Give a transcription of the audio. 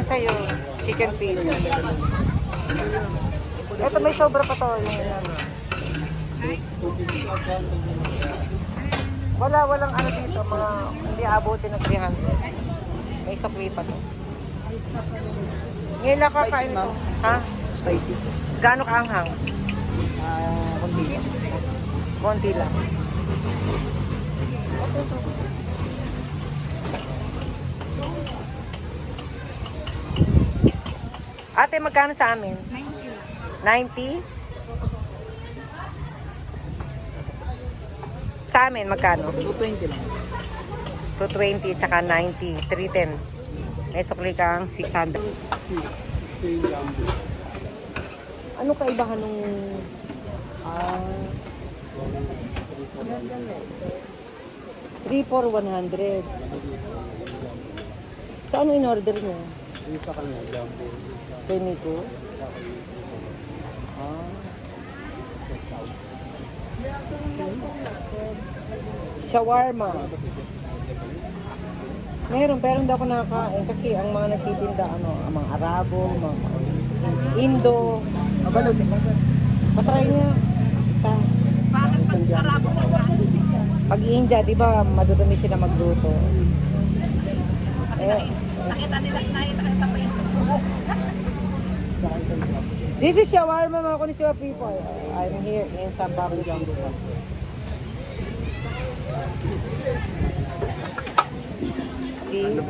Sa'yo, chicken feet. Ito may sobra pa to. Walang ano dito, mga hindi abutin ng 300. May sukli pa to. Ngayon lang kakain ito. Ha? Spicy. Gaano kaanghang? Konti. Konti lang. Ate, magkano sa amin? 90? Sa amin, magkano? 220 lang. 220 tsaka 90. 310. May sukli kang 600. Ano kaibahan nung... 3 for 100. Sa ano in-order niyo? Yung sa kanya, jumbo. Kay Miko? Shawarma. Meron, pero hindi ako nakakain kasi ang mga nagtitinda, ang mga Arabo, mga Indo. Mabalot eh. Patry niya. Isa. Bakit pag Arabo na ba? Pag India, di ba, madudumi sila magluto. Kasi nakita kayo sa Facebook. This is shawarma, mga konnichiwa people. I'm here in San Pablo Jumbo. See?